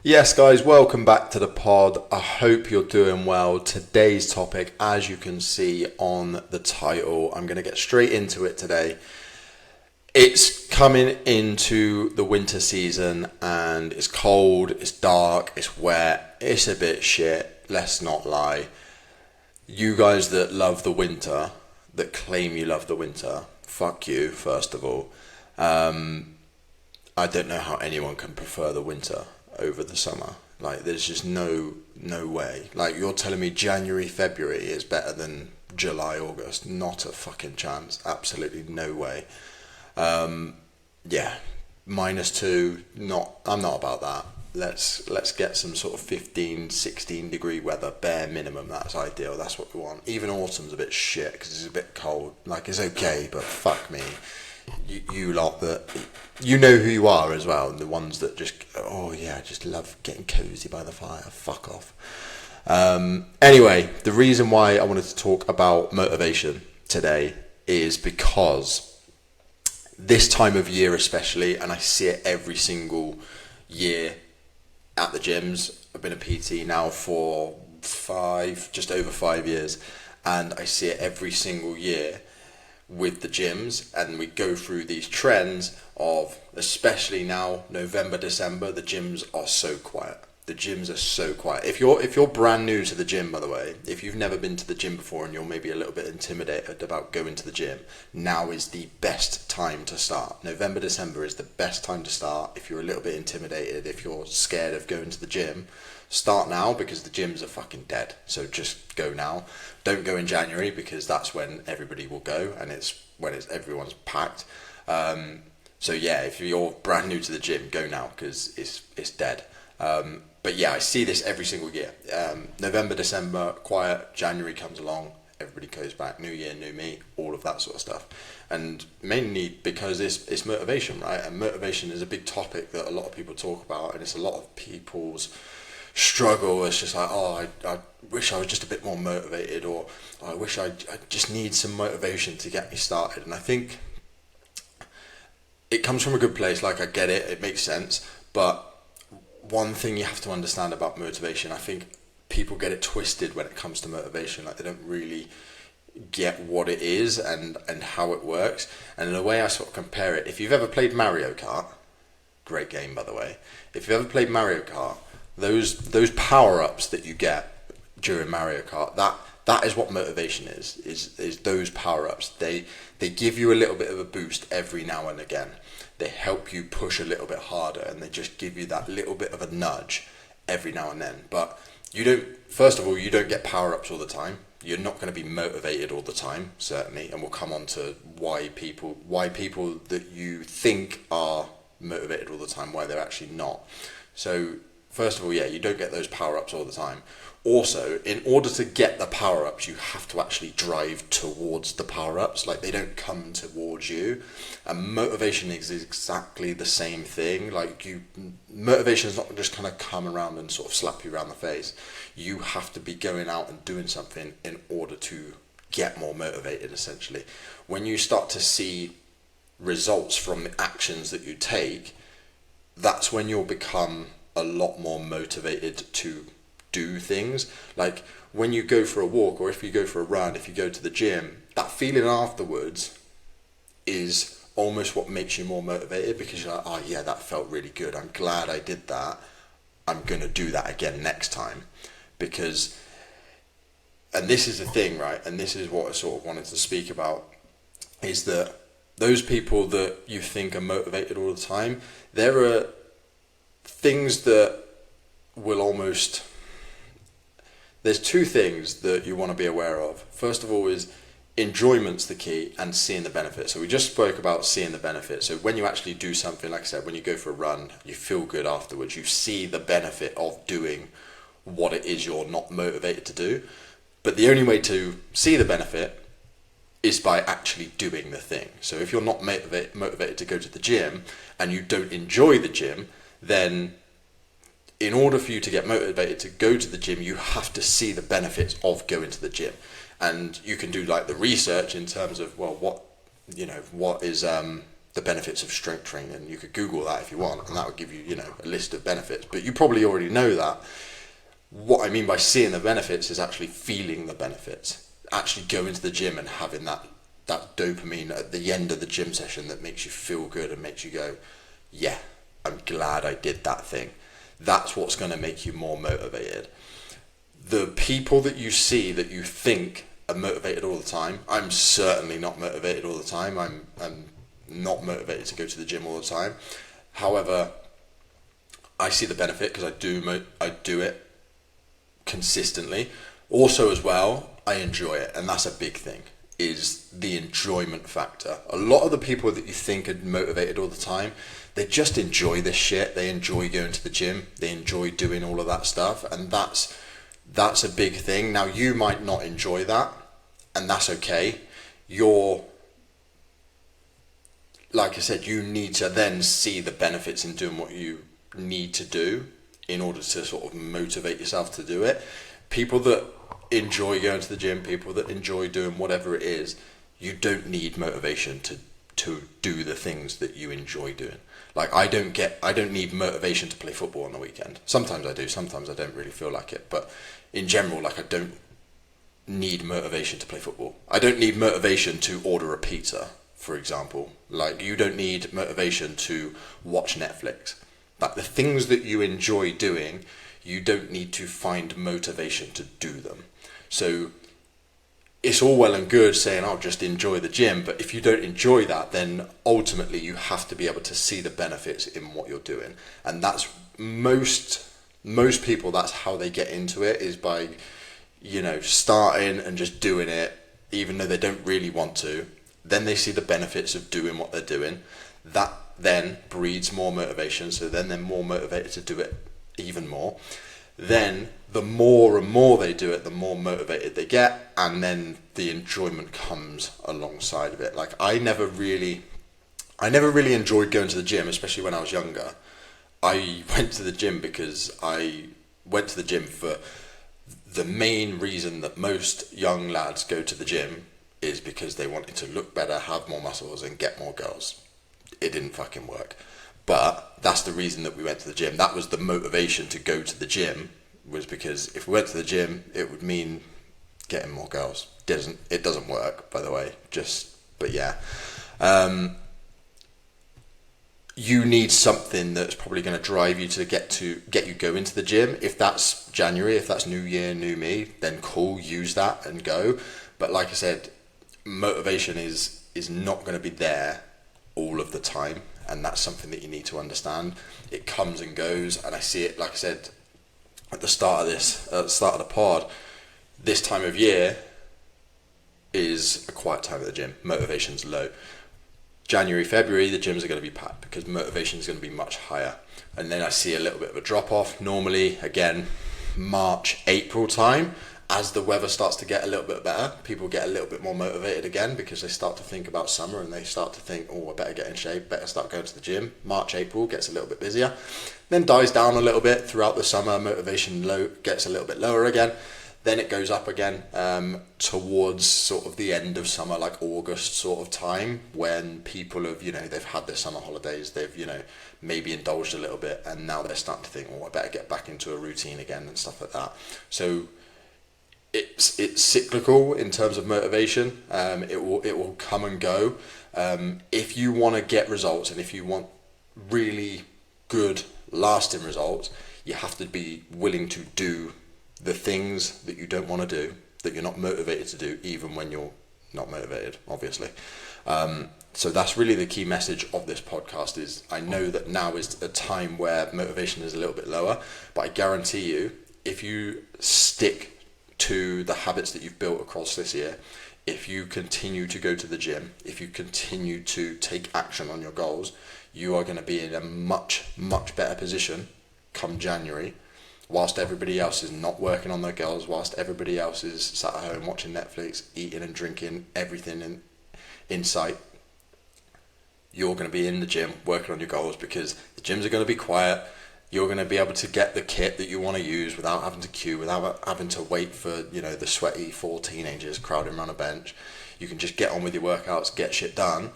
Yes, guys, welcome back to the pod. I hope you're doing well. Today's topic, as you can see on the title, I'm going to get straight into it today. It's coming into the winter season and it's cold, it's dark, it's wet, it's a bit shit, let's not lie. You guys that love the winter, that claim you love the winter, fuck you, first of all. I don't know how anyone can prefer the winter over the summer. Like, there's just no way. Like, you're telling me January, February is better than July, August. Not a fucking chance. Absolutely no way. Yeah, -2. I'm not about that. Let's get some sort of 15, 16 degree weather, bare minimum. That's ideal. That's what we want. Even autumn's a bit shit because it's a bit cold. Like, it's okay, but fuck me. You lot that, you know who you are as well, and the ones that just, oh yeah, just love getting cozy by the fire, fuck off. Anyway, the reason why I wanted to talk about motivation today is because this time of year especially, and I see it every single year at the gyms. I've been a PT now for just over 5 years, and I see it every single year with the gyms, and we go through these trends of, especially now, November, December, the gyms are so quiet. The gyms are so quiet. If you're brand new to the gym, by the way, if you've never been to the gym before and you're maybe a little bit intimidated about going to the gym, now is the best time to start. November, December is the best time to start. If you're a little bit intimidated, if you're scared of going to the gym, start now because the gyms are fucking dead. So just go now. Don't go in January because that's when everybody will go and it's when everyone's packed. So yeah, if you're brand new to the gym, go now because it's dead. But yeah, I see this every single year. November, December, quiet. January comes along, everybody goes back. New year, new me, all of that sort of stuff. And mainly because it's motivation, right? And motivation is a big topic that a lot of people talk about, and it's a lot of people's struggle. It's just like, oh, I wish I was just a bit more motivated, or I wish I just need some motivation to get me started. And I think it comes from a good place. Like, I get it makes sense, but one thing you have to understand about motivation, I think people get it twisted when it comes to motivation. Like, they don't really get what it is and how it works. And in a way, I sort of compare it. If you've ever played Mario Kart, great game by the way. If you've ever played Mario Kart, those power-ups that you get during Mario Kart, that is what motivation is those power-ups. They give you a little bit of a boost every now and again. They help you push a little bit harder, and they just give you that little bit of a nudge every now and then. But you don't get power-ups all the time. You're not going to be motivated all the time, certainly, and we'll come on to why people that you think are motivated all the time, why they're actually not. So first of all, yeah, you don't get those power-ups all the time. Also, in order to get the power-ups, you have to actually drive towards the power-ups. Like, they don't come towards you. And motivation is exactly the same thing. Like, motivation is not just kind of come around and sort of slap you around the face. You have to be going out and doing something in order to get more motivated, essentially. When you start to see results from the actions that you take, that's when you'll become a lot more motivated to do things. Like, when you go for a walk, or if you go for a run, if you go to the gym, that feeling afterwards is almost what makes you more motivated, because you're like, oh yeah, that felt really good, I'm glad I did that, I'm gonna do that again next time. Because, and this is the thing, right, and this is what I sort of wanted to speak about, is that those people that you think are motivated all the time, there are things that will almost, there's two things that you want to be aware of. First of all is enjoyment's the key, and seeing the benefit. So we just spoke about seeing the benefit. So when you actually do something, like I said, when you go for a run, you feel good afterwards, you see the benefit of doing what it is you're not motivated to do. But the only way to see the benefit is by actually doing the thing. So if you're not motivated to go to the gym and you don't enjoy the gym, then in order for you to get motivated to go to the gym, you have to see the benefits of going to the gym. And you can do like the research in terms of, well, what is the benefits of strength training. You could Google that if you want, and that would give you, you know, a list of benefits. But you probably already know that. What I mean by seeing the benefits is actually feeling the benefits. Actually going to the gym and having that dopamine at the end of the gym session that makes you feel good and makes you go, yeah, I'm glad I did that thing. That's what's going to make you more motivated. The people that you see that you think are motivated all the time, I'm certainly not motivated all the time. I'm not motivated to go to the gym all the time. However, I see the benefit because I do it consistently. Also as well, I enjoy it, and that's a big thing, is the enjoyment factor. A lot of the people that you think are motivated all the time, they just enjoy this shit. They enjoy going to the gym. They enjoy doing all of that stuff, and that's a big thing. Now, you might not enjoy that, and that's okay. Like I said, you need to then see the benefits in doing what you need to do in order to sort of motivate yourself to do it. People that enjoy going to the gym, people that enjoy doing whatever it is, you don't need motivation to do the things that you enjoy doing. Like, I don't need motivation to play football on the weekend. Sometimes I do, sometimes I don't really feel like it. But in general, like, I don't need motivation to play football. I don't need motivation to order a pizza, for example. Like, you don't need motivation to watch Netflix. Like, the things that you enjoy doing, you don't need to find motivation to do them. So it's all well and good saying, I'll just enjoy the gym, but if you don't enjoy that, then ultimately you have to be able to see the benefits in what you're doing. And that's most people, that's how they get into it, is by, you know, starting and just doing it, even though they don't really want to. Then they see the benefits of doing what they're doing. That then breeds more motivation, so then they're more motivated to do it even more. Then the more and more they do it, the more motivated they get, and then the enjoyment comes alongside of it. Like, I never really enjoyed going to the gym, especially when I was younger. I went to the gym because I went to the gym for the main reason that most young lads go to the gym, is because they wanted to look better, have more muscles, and get more girls. It didn't fucking work. But that's the reason that we went to the gym. That was the motivation to go to the gym, was because if we went to the gym, it would mean getting more girls. It doesn't work, by the way. But yeah. You need something that's probably going to drive you to get you go into the gym. If that's January, if that's New Year, New Me, then cool, use that and go. But like I said, motivation is not going to be there all of the time. And that's something that you need to understand. It comes and goes, and I see it, like I said, at the start of the pod, this time of year is a quiet time at the gym. Motivation's low. January, February, the gyms are going to be packed because motivation is going to be much higher. And then I see a little bit of a drop off. Normally, again, March, April time, as the weather starts to get a little bit better, people get a little bit more motivated again because they start to think about summer and they start to think, oh, I better get in shape, better start going to the gym. March, April gets a little bit busier, then dies down a little bit throughout the summer. Motivation gets a little bit lower again. Then it goes up again towards sort of the end of summer, like August sort of time, when people have, they've had their summer holidays, they've, maybe indulged a little bit, and now they're starting to think, oh, I better get back into a routine again and stuff like that. So it's cyclical in terms of motivation. It will come and go. If you want to get results, and if you want really good lasting results, you have to be willing to do the things that you don't want to do, that you're not motivated to do, even when you're not motivated, obviously. So that's really the key message of this podcast. Is I know that now is a time where motivation is a little bit lower, but I guarantee you, if you stick to the habits that you've built across this year, if you continue to go to the gym, if you continue to take action on your goals, you are going to be in a much, much better position come January, whilst everybody else is not working on their goals, whilst everybody else is sat at home watching Netflix, eating and drinking everything in sight. You're going to be in the gym working on your goals, because the gyms are going to be quiet. You're going to be able to get the kit that you want to use without having to queue, without having to wait for, the sweaty 4 teenagers crowding around a bench. You can just get on with your workouts, get shit done,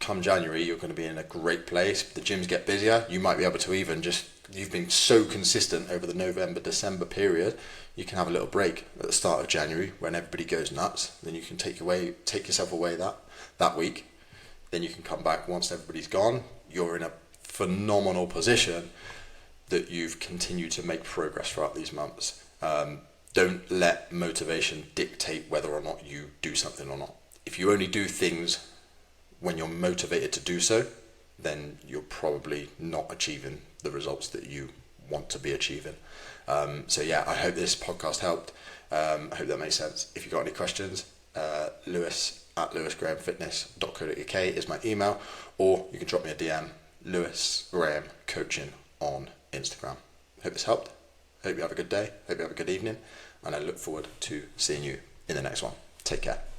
come January, you're going to be in a great place. The gyms get busier. You might be able to even just, you've been so consistent over the November, December period, you can have a little break at the start of January when everybody goes nuts. Then you can take yourself away that week. Then you can come back once everybody's gone. You're in a phenomenal position that you've continued to make progress throughout these months. Don't let motivation dictate whether or not you do something or not. If you only do things when you're motivated to do so, then you're probably not achieving the results that you want to be achieving. So yeah, I hope this podcast helped. I hope that makes sense. If you've got any questions, lewis@lewisgrahamfitness.co.uk is my email, or you can drop me a DM, Lewis Graham Coaching on Instagram. Hope this helped. Hope you have a good day. Hope you have a good evening. And I look forward to seeing you in the next one. Take care.